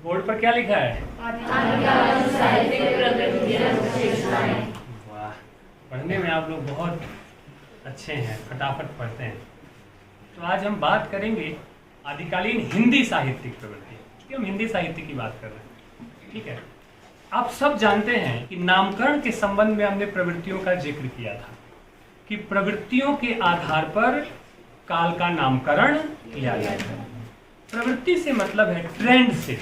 Board पर क्या लिखा है? वाह, पढ़ने में आप लोग बहुत अच्छे हैं, फटाफट पढ़ते हैं। तो आज हम बात करेंगे आदिकालीन हिंदी साहित्यिक प्रवृत्ति, क्योंकि हम हिंदी साहित्य की बात कर रहे हैं। ठीक है, आप सब जानते हैं कि नामकरण के संबंध में हमने प्रवृत्तियों का जिक्र किया था कि प्रवृत्तियों के आधार पर काल का नामकरण किया जाता है। प्रवृत्ति से मतलब है ट्रेंड से,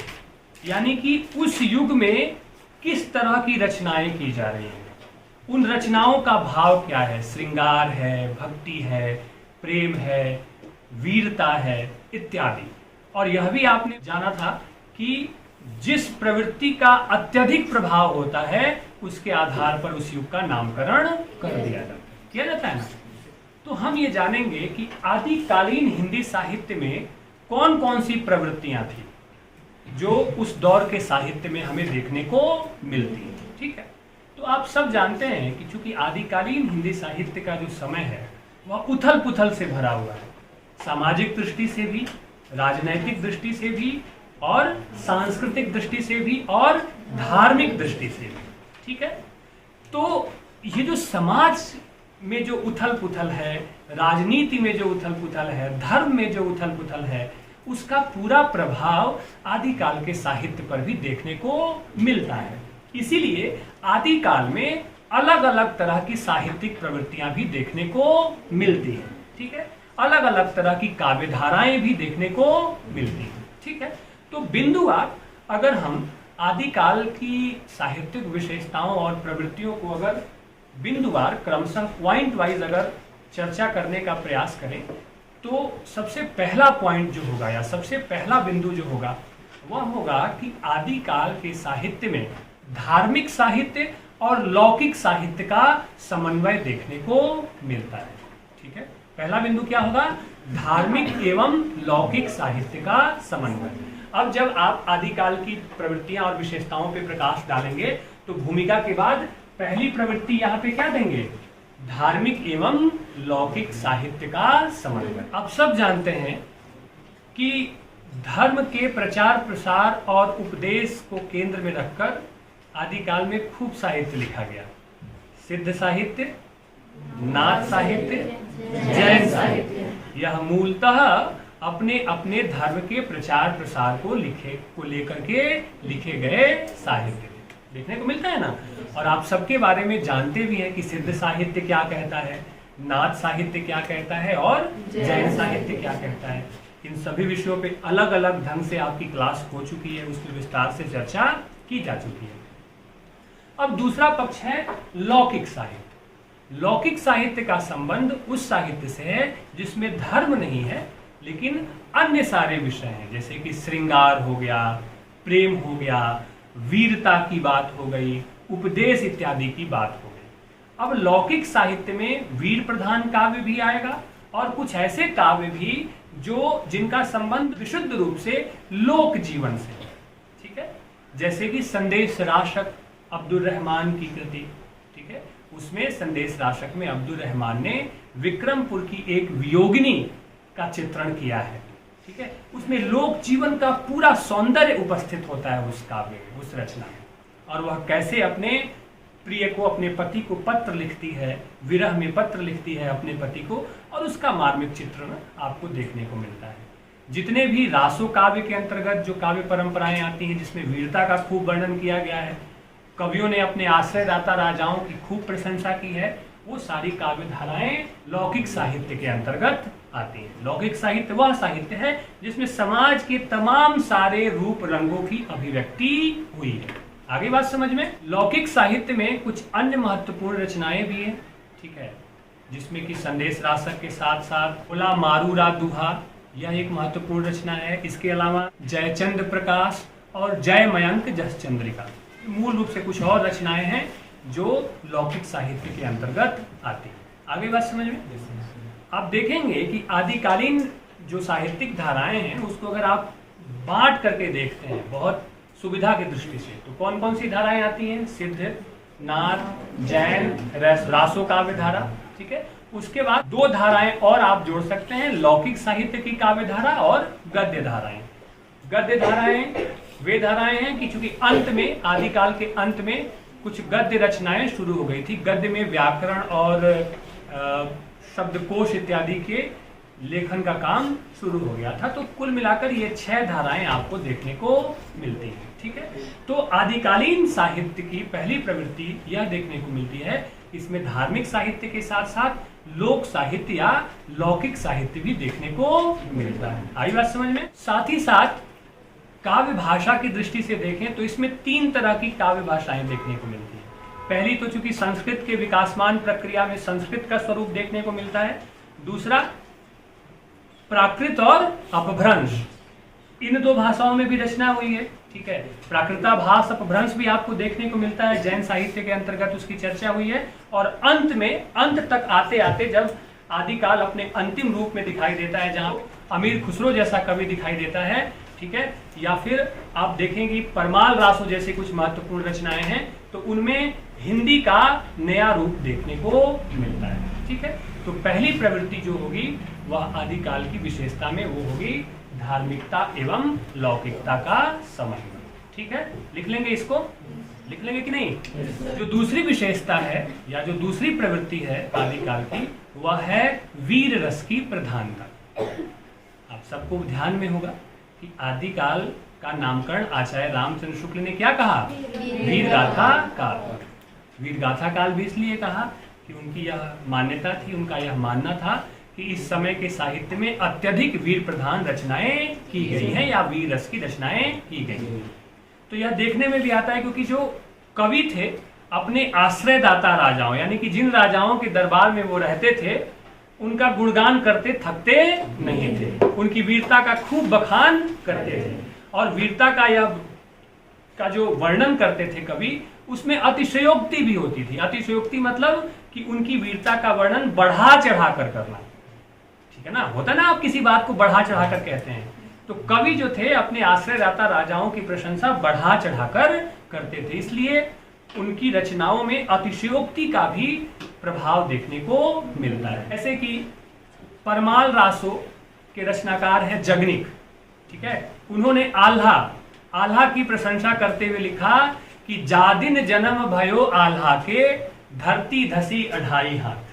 यानी कि उस युग में किस तरह की रचनाएं की जा रही हैं, उन रचनाओं का भाव क्या है, श्रृंगार है, भक्ति है, प्रेम है, वीरता है इत्यादि। और यह भी आपने जाना था कि जिस प्रवृत्ति का अत्यधिक प्रभाव होता है उसके आधार पर उस युग का नामकरण कर दिया जाता है, किया जाता है ना। तो हम ये जानेंगे कि आदिकालीन हिंदी साहित्य में कौन कौन सी प्रवृत्तियां थी जो उस दौर के साहित्य में हमें देखने को मिलती है। ठीक है, तो आप सब जानते हैं कि चूंकि आदिकालीन हिंदी साहित्य का जो समय है वह उथल पुथल से भरा हुआ है, सामाजिक दृष्टि से भी, राजनैतिक दृष्टि से भी, और सांस्कृतिक दृष्टि से भी, और धार्मिक दृष्टि से भी। ठीक है, तो ये जो समाज में जो उथल पुथल है, राजनीति में जो उथल पुथल है, धर्म में जो उथल पुथल है, उसका पूरा प्रभाव आदिकाल के साहित्य पर भी देखने को मिलता है। इसीलिए आदिकाल में अलग अलग तरह की साहित्यिक प्रवृत्तियां भी देखने को मिलती हैं। ठीक है, अलग अलग तरह की काव्य धाराएं भी देखने को मिलती हैं। ठीक है, तो बिंदुवार अगर हम आदिकाल की साहित्यिक विशेषताओं और प्रवृत्तियों को अगर बिंदुवार क्रमशः पॉइंट वाइज अगर चर्चा करने का प्रयास करें तो सबसे पहला पॉइंट जो होगा या सबसे पहला बिंदु जो होगा वह होगा कि आदिकाल के साहित्य में धार्मिक साहित्य और लौकिक साहित्य का समन्वय देखने को मिलता है। ठीक है, पहला बिंदु क्या होगा? धार्मिक एवं लौकिक साहित्य का समन्वय। अब जब आप आदिकाल की प्रवृत्तियां और विशेषताओं पर प्रकाश डालेंगे तो भूमिका के बाद पहली प्रवृत्ति यहाँ पे क्या देंगे? धार्मिक एवं लौकिक साहित्य का समन्वय। अब सब जानते हैं कि धर्म के प्रचार प्रसार और उपदेश को केंद्र में रखकर आदिकाल में खूब साहित्य लिखा गया। सिद्ध साहित्य, नाथ साहित्य, जैन साहित्य, यह मूलतः अपने अपने धर्म के प्रचार प्रसार को लेकर के लिखे गए साहित्य देखने को मिलता है ना। और आप सबके बारे में जानते भी हैं कि सिद्ध साहित्य क्या कहता है, नाथ साहित्य क्या कहता है, और जैन साहित्य क्या कहता है। इन सभी विषयों पे अलग अलग ढंग से आपकी क्लास हो चुकी है, उसमें विस्तार से चर्चा की जा चुकी है। अब दूसरा पक्ष है लौकिक साहित्य। लौकिक साहित्य का संबंध उस साहित्य से है जिसमें धर्म नहीं है लेकिन अन्य सारे विषय हैं, जैसे कि श्रृंगार हो गया, प्रेम हो गया, वीरता की बात हो गई, उपदेश इत्यादि की बात हो गई। अब लौकिक साहित्य में वीर प्रधान काव्य भी आएगा और कुछ ऐसे काव्य भी जिनका संबंध विशुद्ध रूप से लोक जीवन से है। ठीक है, जैसे कि संदेश राशक अब्दुल रहमान की कृति। ठीक है, उसमें संदेश राशक में अब्दुल रहमान ने विक्रमपुर की एक वियोगिनी का चित्रण किया है। ठीक है, उसमें लोक जीवन का पूरा सौंदर्य उपस्थित होता है उस काव्य में, उस रचना में, और वह कैसे अपने प्रिय को, अपने पति को पत्र लिखती है, विरह में पत्र लिखती है अपने पति को, और उसका मार्मिक चित्रण आपको देखने को मिलता है। जितने भी रासो काव्य के अंतर्गत जो काव्य परंपराएं आती हैं जिसमें वीरता का खूब वर्णन किया गया है, कवियों ने अपने आश्रयदाता राजाओं की खूब प्रशंसा की है, वो सारी काव्य धाराएं लौकिक साहित्य के अंतर्गत आती हैं। लौकिक साहित्य वह साहित्य है जिसमें समाज के तमाम सारे रूप रंगों की अभिव्यक्ति हुई है। आगे बात समझ में? लौकिक साहित्य में कुछ अन्य महत्वपूर्ण रचनाएं भी हैं। ठीक है, जिसमें कि संदेश राशक के साथ साथ खुला मारूरा दुहा, यह एक महत्वपूर्ण रचना है। इसके अलावा जयचंद्र प्रकाश और जय मयंक जस चंद्रिका, मूल रूप से कुछ और रचनाएं हैं जो लौकिक साहित्य के अंतर्गत आती है। आगे बात समझ में? आप देखेंगे कि आदिकालीन जो साहित्यिक धाराएं हैं उसको अगर आप बांट करके देखते हैं बहुत सुविधा की दृष्टि से, तो कौन कौन सी धाराएं आती हैं? सिद्ध, नाथ, जैन, रासो काव्य धारा। ठीक है, उसके बाद दो धाराएं और आप जोड़ सकते हैं, लौकिक साहित्य की काव्य धारा और गद्य धाराएं। गद्य धाराएं वे धाराएं हैं कि चूंकि अंत में, आदिकाल के अंत में कुछ गद्य रचनाएं शुरू हो गई थी। गद्य में व्याकरण और शब्दकोश इत्यादि के लेखन का काम शुरू हो गया था। तो कुल मिलाकर ये 6 धाराएं आपको देखने को मिलती हैं। ठीक है, तो आदिकालीन साहित्य की पहली प्रवृत्ति यह देखने को मिलती है, इसमें धार्मिक साहित्य के साथ साथ लोक साहित्य या लौकिक साहित्य भी देखने को मिलता है। आई बात समझ में? साथ ही साथ काव्य भाषा की दृष्टि से देखें तो इसमें 3 तरह की काव्य भाषाएं देखने को मिलती है। पहली तो चूंकि संस्कृत के विकासमान प्रक्रिया में संस्कृत का स्वरूप देखने को मिलता है। दूसरा प्राकृत और अपभ्रंश, इन 2 भाषाओं में भी रचना हुई है। ठीक है, प्राकृताभास अपभ्रंश भी आपको देखने को मिलता है, जैन साहित्य के अंतर्गत उसकी चर्चा हुई है। और अंत में, अंत तक आते आते जब आदिकाल अपने अंतिम रूप में दिखाई देता है, जहां अमीर खुसरो जैसा कवि दिखाई देता है, ठीक है, या फिर आप देखेंगे परमाल रासो जैसे कुछ महत्वपूर्ण रचनाएं हैं, तो उनमें हिंदी का नया रूप देखने को मिलता है। ठीक है, तो पहली प्रवृत्ति जो होगी वह आदिकाल की विशेषता में वो होगी धार्मिकता एवं लौकिकता का समन्वय। ठीक है, लिख लेंगे, इसको लिख लेंगे कि नहीं? जो दूसरी विशेषता है या जो दूसरी प्रवृत्ति है आदिकाल की, वह है वीर रस की प्रधानता। आप सबको ध्यान में होगा कि आदिकाल का नामकरण आचार्य रामचंद्र शुक्ल ने क्या कहा? वीर गाथा काल। वीर गाथा काल भी इसलिए कहा कि उनकी यह मान्यता थी, उनका यह मानना था कि इस समय के साहित्य में अत्यधिक वीर प्रधान रचनाएं की गई हैं या वीर रस की रचनाएं की गई हैं। तो यह देखने में भी आता है क्योंकि जो कवि थे अपने आश्रयदाता राजाओं, यानी कि जिन राजाओं के दरबार में वो रहते थे, उनका गुणगान करते थकते नहीं थे, उनकी वीरता का खूब बखान करते थे। और वीरता का जो वर्णन करते थे कवि, उसमें अतिशयोक्ति भी होती थी। अतिशयोक्ति मतलब कि उनकी वीरता का वर्णन बढ़ा चढ़ा कर करना। ठीक है ना, होता ना, आप किसी बात को बढ़ा चढ़ा कर कहते हैं, तो कवि जो थे अपने आश्रयदाता राजाओं की प्रशंसा बढ़ा चढ़ाकर करते थे, इसलिए उनकी रचनाओं में अतिशयोक्ति का भी प्रभाव देखने को मिलता है। ऐसे कि परमाल रासो के रचनाकार है जगनिक। ठीक है, उन्होंने आल्हा की प्रशंसा करते हुए लिखा कि जादिन जन्म भयो आल्हा के, धरती धसी 2.5 हाथ।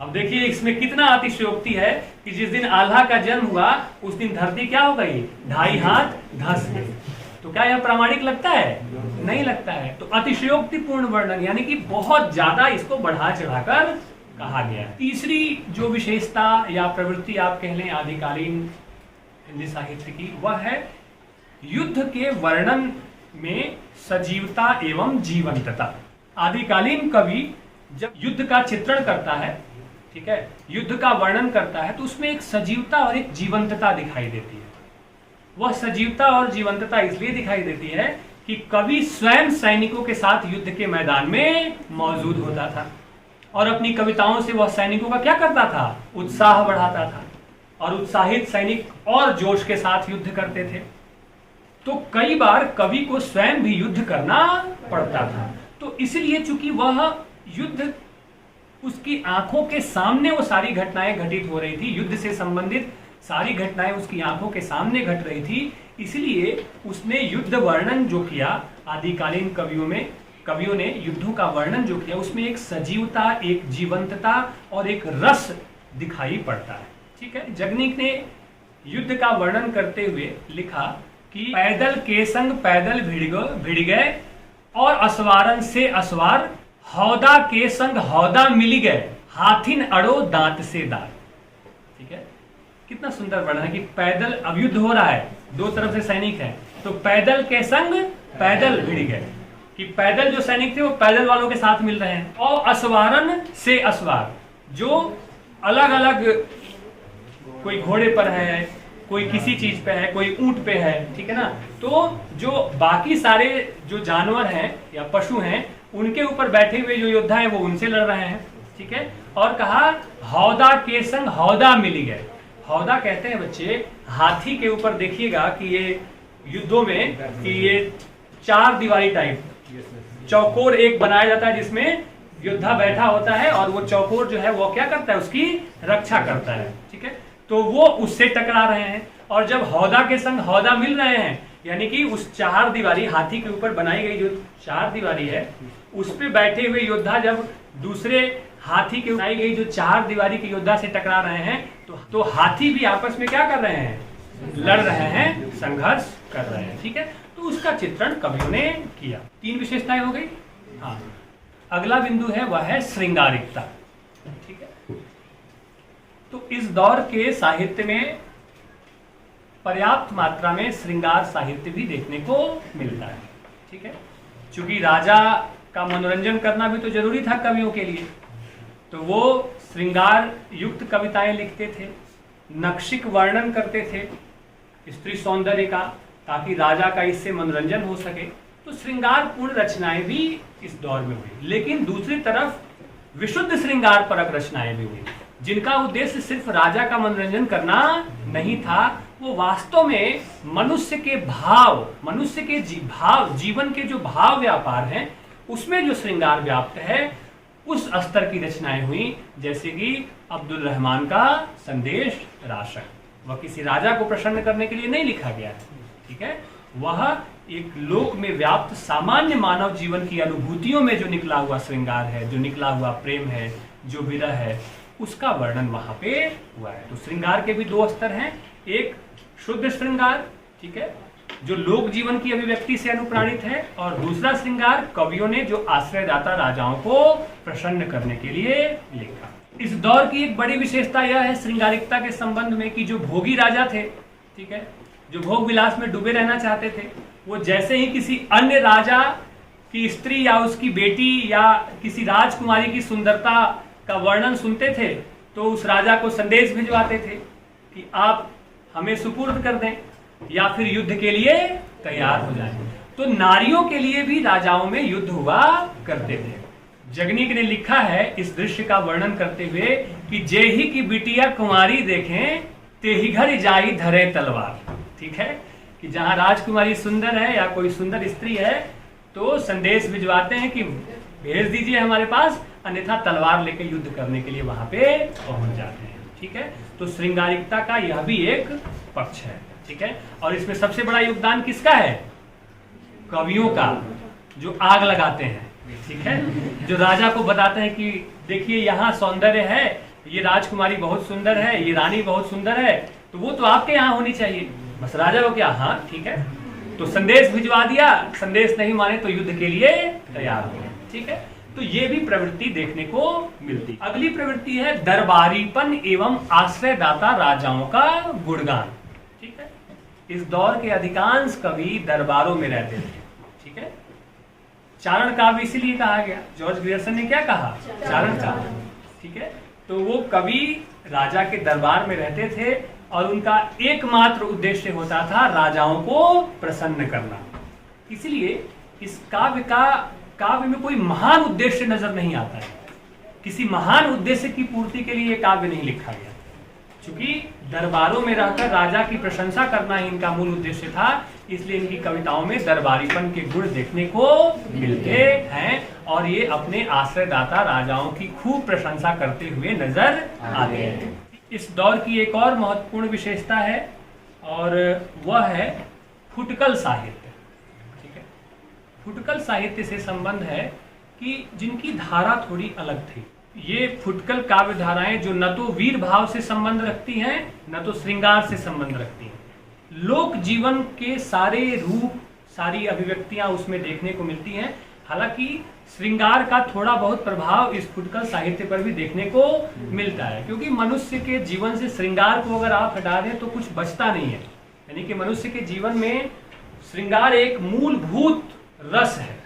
अब देखिए इसमें कितना अतिशयोक्ति है कि जिस दिन आल्हा का जन्म हुआ उस दिन धरती क्या हो गई? 2.5 हाथ धस गई। तो क्या यह प्रामाणिक लगता है? नहीं लगता है। तो अतिशयोक्तिपूर्ण वर्णन, यानी कि बहुत ज्यादा इसको बढ़ा चढ़ाकर कहा गया है। तीसरी जो विशेषता या प्रवृत्ति आप कह लें आदिकालीन हिंदी साहित्य की, वह है युद्ध के वर्णन में सजीवता एवं जीवंतता। आदिकालीन कवि जब युद्ध का चित्रण करता है, ठीक है, युद्ध का वर्णन करता है, तो उसमें एक सजीवता और एक जीवंतता दिखाई देती है। वह सजीवता और जीवंतता इसलिए दिखाई देती है कि कवि स्वयं सैनिकों के साथ युद्ध के मैदान में मौजूद होता था और अपनी कविताओं से वह सैनिकों का क्या करता था? उत्साह बढ़ाता था, और उत्साहित सैनिक और जोश के साथ युद्ध करते थे। तो कई बार कवि को स्वयं भी युद्ध करना पड़ता था। तो इसलिए चूंकि वह युद्ध, उसकी आंखों के सामने वो सारी घटनाएं घटित हो रही थी, युद्ध से संबंधित सारी घटनाएं उसकी आंखों के सामने घट रही थी, इसलिए उसने युद्ध वर्णन जो किया, आदिकालीन कवियों ने युद्धों का वर्णन जो किया, उसमें एक सजीवता, एक जीवंतता और एक रस दिखाई पड़ता है। ठीक है, जगनिक ने युद्ध का वर्णन करते हुए लिखा कि पैदल के संग पैदल भिड़ गए और असवारन से असवार, हौदा के संग हौदा मिल गए, हाथिन अड़ो दांत से दांत। ठीक है, कितना सुंदर वर्णन है कि पैदल, अब युद्ध हो रहा है, 2 तरफ से सैनिक हैं, तो पैदल के संग पैदल भिड़ गए, कि पैदल जो सैनिक थे वो पैदल वालों के साथ मिल रहे हैं, और असवारन से असवार, जो अलग अलग, कोई घोड़े पर है, कोई किसी चीज पे है, कोई ऊंट पे है, ठीक है ना, तो जो बाकी सारे जो जानवर हैं या पशु हैं, उनके ऊपर बैठे हुए जो योद्धा हैं वो उनसे लड़ रहे हैं। ठीक है, और कहा हौदा के संग हौदा मिली गए। हौदा कहते हैं बच्चे, हाथी के ऊपर देखिएगा कि ये युद्धों में कि ये 4 दीवारी टाइप चौकोर एक बनाया जाता है, जिसमें योद्धा बैठा होता है और वो चौकोर जो है वो क्या करता है? उसकी रक्षा करता है। ठीक है, तो वो उससे टकरा रहे हैं, और जब हौदा के संग हौदा मिल रहे हैं यानी कि उस चार दीवारी हाथी के ऊपर बनाई गई जो चार दीवारी है, उस पे बैठे हुए योद्धा जब दूसरे हाथी के बनाई गई जो चार दीवारी के योद्धा से टकरा रहे हैं तो हाथी भी आपस में क्या कर रहे हैं, लड़ रहे हैं, संघर्ष कर रहे हैं। ठीक है, तो उसका चित्रण कवियों ने किया। 3 विशेषताएं हो गई। हाँ, अगला बिंदु है वह है श्रृंगारिकता। ठीक है, तो इस दौर के साहित्य में पर्याप्त मात्रा में श्रृंगार साहित्य भी देखने को मिलता है। ठीक है, चूंकि राजा का मनोरंजन करना भी तो जरूरी था कवियों के लिए, तो वो श्रृंगार युक्त कविताएं लिखते थे, नक्शिक वर्णन करते थे स्त्री सौंदर्य का, ताकि राजा का इससे मनोरंजन हो सके। तो श्रृंगारपूर्ण रचनाएं भी इस दौर में हुई, लेकिन दूसरी तरफ विशुद्ध श्रृंगार परक रचनाएं भी हुई, जिनका उद्देश्य सिर्फ राजा का मनोरंजन करना नहीं था, वो वास्तव में मनुष्य के भाव, मनुष्य के जीवन के जो भाव व्यापार हैं उसमें जो श्रृंगार व्याप्त है उस स्तर की रचनाएं हुई। जैसे कि अब्दुल रहमान का संदेश राशक, वह किसी राजा को प्रसन्न करने के लिए नहीं लिखा गया है। ठीक है, वह एक लोक में व्याप्त सामान्य मानव जीवन की अनुभूतियों में जो निकला हुआ श्रृंगार है, जो निकला हुआ प्रेम है, जो विरह है, उसका वर्णन वहां पे हुआ है। तो श्रृंगार के भी 2 स्तर हैं, एक शुद्ध श्रृंगार, ठीक है, जो लोक जीवन की अभिव्यक्ति से अनुप्राणित है, और दूसरा श्रृंगार कवियों ने जो आश्रयदाता राजाओं को प्रसन्न करने के लिए लिखा। इस दौर की एक बड़ी विशेषता यह है श्रृंगारिकता के संबंध में कि जो भोगी राजा थे, ठीक है, जो भोग विलास में डूबे रहना चाहते थे, वो जैसे ही किसी अन्य राजा की स्त्री या उसकी बेटी या किसी राजकुमारी की सुंदरता का वर्णन सुनते थे तो उस राजा को संदेश भिजवाते थे कि आप हमें सुपुर्द कर दें या फिर युद्ध के लिए तैयार हो जाएं। तो नारियों के लिए भी राजाओं में युद्ध हुआ करते थे। जगनीक ने लिखा है इस दृश्य का वर्णन करते हुए कि जे ही की बिटिया कुमारी देखें ते ही घर जाई धरे तलवार। ठीक है, कि जहां राजकुमारी सुंदर है या कोई सुंदर स्त्री है तो संदेश भिजवाते हैं कि भेज दीजिए हमारे पास, अन्यथा तलवार लेकर युद्ध करने के लिए वहां पे पहुंच जाते हैं। ठीक है, तो श्रृंगारिकता का यह भी एक पक्ष है। ठीक है, और इसमें सबसे बड़ा योगदान किसका है? कवियों का, जो आग लगाते हैं। ठीक है, जो राजा को बताते हैं कि देखिए यहाँ सौंदर्य है, ये राजकुमारी बहुत सुंदर है, ये रानी बहुत सुंदर है, तो वो तो आपके यहाँ होनी चाहिए। बस राजा को क्या, हाँ ठीक है, तो संदेश भिजवा दिया, संदेश नहीं माने तो युद्ध के लिए तैयार हो गए। ठीक है, तो ये भी प्रवृत्ति देखने को मिलती। अगली प्रवृत्ति है दरबारीपन एवं आश्रयदाता राजाओं का गुणगान। ठीक है, इस दौर के अधिकांश कवि दरबारों में रहते थे। ठीक है, चारण काव्य इसीलिए कहा गया, जॉर्ज ग्रियर्सन ने क्या कहा, चारण काव्य। ठीक है, तो वो कवि राजा के दरबार में रहते थे और उनका एकमात्र उद्देश्य होता था राजाओं को प्रसन्न करना। इसलिए इस काव्य में कोई महान उद्देश्य नजर नहीं आता है, किसी महान उद्देश्य की पूर्ति के लिए काव्य नहीं लिखा गया। चूंकि दरबारों में रहकर राजा की प्रशंसा करना ही इनका मूल उद्देश्य था, इसलिए इनकी कविताओं में दरबारीपन के गुण देखने को मिलते हैं और ये अपने आश्रयदाता राजाओं की खूब प्रशंसा करते हुए नजर आते हैं। इस दौर की एक और महत्वपूर्ण विशेषता है और वह है फुटकल साहित्य। ठीक है, फुटकल साहित्य से संबंध है कि जिनकी धारा थोड़ी अलग थी। ये फुटकल काव्य धाराएं जो न तो वीर भाव से संबंध रखती हैं न तो श्रृंगार से संबंध रखती हैं, लोक जीवन के सारे रूप, सारी अभिव्यक्तियां उसमें देखने को मिलती हैं। हालांकि श्रृंगार का थोड़ा बहुत प्रभाव इस फुटकल साहित्य पर भी देखने को मिलता है, क्योंकि मनुष्य के जीवन से श्रृंगार को अगर आप हटा दें तो कुछ बचता नहीं है। यानी कि मनुष्य के जीवन में श्रृंगार एक मूलभूत रस है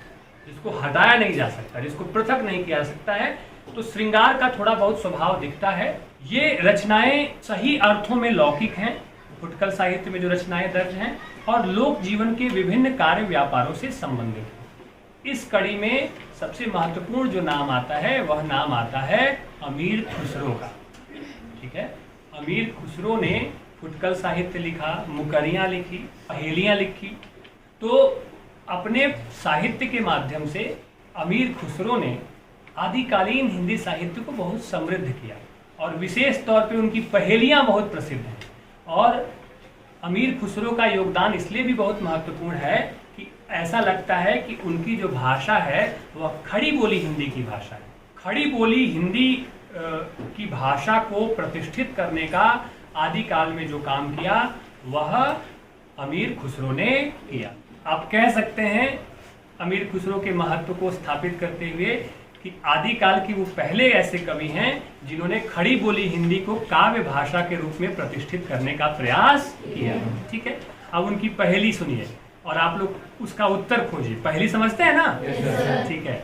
जिसको हटाया नहीं जा सकता, जिसको पृथक नहीं किया जा सकता है। तो श्रृंगार का थोड़ा बहुत स्वभाव दिखता है। ये रचनाएं सही अर्थों में लौकिक हैं, फुटकल साहित्य में जो रचनाएं दर्ज हैं, और लोक जीवन के विभिन्न कार्य व्यापारों से संबंधित हैं। इस कड़ी में सबसे महत्वपूर्ण जो नाम आता है वह नाम आता है अमीर खुसरो का। ठीक है, अमीर खुसरो ने फुटकल साहित्य लिखा, मुकरियां लिखी, पहेलियां लिखी। तो अपने साहित्य के माध्यम से अमीर खुसरो ने आदिकालीन हिंदी साहित्य को बहुत समृद्ध किया और विशेष तौर पे उनकी पहेलियां बहुत प्रसिद्ध हैं। और अमीर खुसरो का योगदान इसलिए भी बहुत महत्वपूर्ण है कि ऐसा लगता है कि उनकी जो भाषा है वह खड़ी बोली हिंदी की भाषा है। खड़ी बोली हिंदी की भाषा को प्रतिष्ठित करने का आदिकाल में जो काम किया वह अमीर खुसरो ने किया। आप कह सकते हैं अमीर खुसरो के महत्व को स्थापित करते हुए कि आदिकाल की वो पहले ऐसे कवि हैं जिन्होंने खड़ी बोली हिंदी को काव्य भाषा के रूप में प्रतिष्ठित करने का प्रयास किया। ठीक है, अब उनकी पहेली सुनिए और आप लोग उसका उत्तर खोजिए। पहेली समझते हैं ना? ठीक है,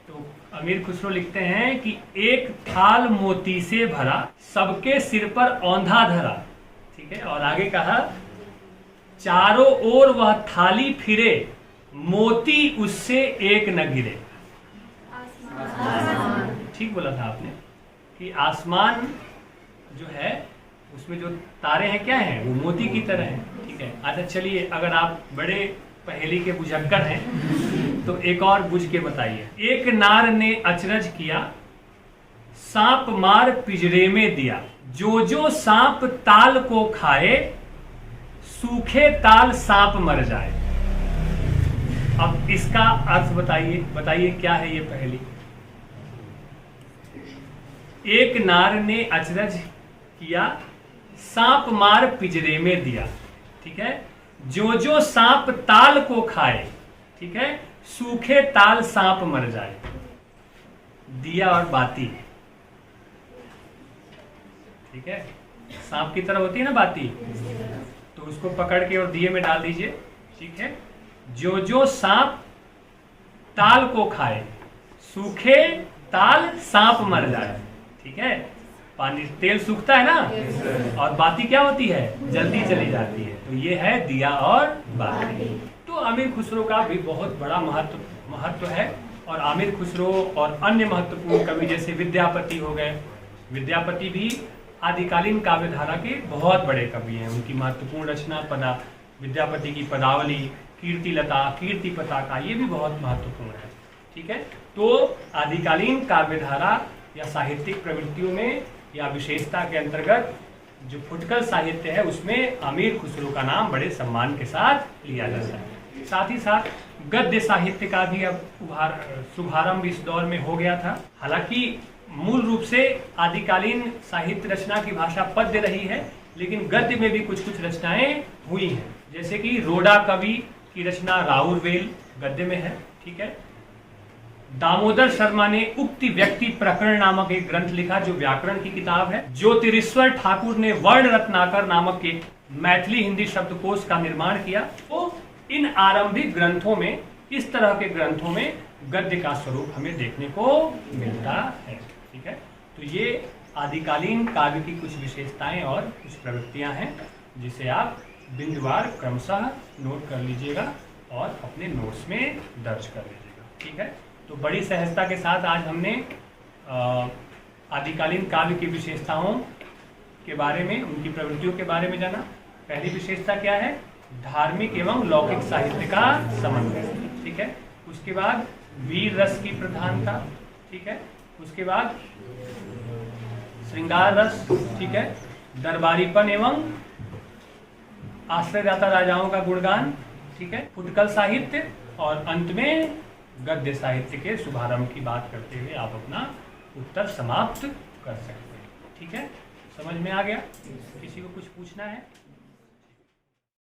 तो अमीर खुसरो लिखते हैं कि एक थाल मोती से भरा, सबके सिर पर औंधा धरा। ठीक है, और आगे कहा चारों ओर वह थाली फिरे, मोती उससे एक न गिरे। ठीक बोला था आपने कि आसमान जो है उसमें जो तारे हैं क्या हैं, वो मोती की तरह हैं। ठीक है, अच्छा चलिए, अगर आप बड़े पहेली के बुझक्कर हैं तो एक और बुझ के बताइए। एक नार ने अचरज किया, सांप मार पिंजरे में दिया, जो जो सांप ताल को खाए, सूखे ताल सांप मर जाए। अब इसका अर्थ बताइए, बताइए क्या है ये पहेली। एक नार ने अचरज किया, सांप मार पिंजरे में दिया। ठीक है, जो जो सांप ताल को खाए, ठीक है, सूखे ताल सांप मर जाए। दिया और बाती, ठीक है, सांप की तरह होती है ना बाती, तो उसको पकड़ के और दिए में डाल दीजिए। ठीक है, जो जो सांप ताल को खाए, सूखे ताल सांप मर जाए। ठीक है, पानी तेल सूखता है ना, और बाती क्या होती है, जल्दी चली जाती है। तो ये है दिया और बाती। तो आमिर खुसरो का भी बहुत बड़ा महत्व है। और आमिर खुसरो और अन्य महत्वपूर्ण कवि जैसे विद्यापति हो गए, विद्यापति भी आदिकालीन काव्य धारा के बहुत बड़े कवि हैं। उनकी महत्वपूर्ण रचना विद्यापति की पदावली, कीर्तिलता, कीर्ति पताका, ये भी बहुत महत्वपूर्ण है। ठीक है, तो आदिकालीन काव्य धारा या साहित्यिक प्रवृत्तियों में या विशेषता के अंतर्गत जो फुटकल साहित्य है उसमें अमीर खुसरो का नाम बड़े सम्मान के साथ लिया जाता है। साथ ही साथ गद्य साहित्य का भी अब शुभारंभ इस दौर में हो गया था। हालांकि मूल रूप से आदिकालीन साहित्य रचना की भाषा पद्य रही है, लेकिन गद्य में भी कुछ कुछ रचनाएं हुई हैं। जैसे कि रोडा कवि की रचना राउरवेल गद्य में है। ठीक है, दामोदर शर्मा ने उक्ति व्यक्ति प्रकरण नामक एक ग्रंथ लिखा जो व्याकरण की किताब है। ज्योतिरीश्वर ठाकुर ने वर्ण रत्नाकर नामक एक मैथिली हिंदी शब्दकोश का निर्माण किया। तो इन आरंभिक ग्रंथों में, इस तरह के ग्रंथों में गद्य का स्वरूप हमें देखने को मिलता है। ठीक है, तो ये आदिकालीन काव्य की कुछ विशेषताएं और कुछ प्रवृत्तियां हैं जिसे आप बिंदुवार क्रमशः नोट कर लीजिएगा और अपने नोट्स में दर्ज कर लीजिएगा। ठीक है, तो बड़ी सहजता के साथ आज हमने आदिकालीन काव्य की विशेषताओं के बारे में, उनकी प्रवृत्तियों के बारे में जाना। पहली विशेषता क्या है, धार्मिक एवं लौकिक साहित्य का समन्वय। ठीक है, उसके बाद वीर रस की प्रधानता। ठीक है, उसके बाद श्रृंगार रस। ठीक है, दरबारीपन एवं आश्रयदाता राजाओं का गुणगान। ठीक है, फुटकल साहित्य, और अंत में गद्य साहित्य के शुभारंभ की बात करते हुए आप अपना उत्तर समाप्त कर सकते हैं। ठीक है, समझ में आ गया? किसी को कुछ पूछना है?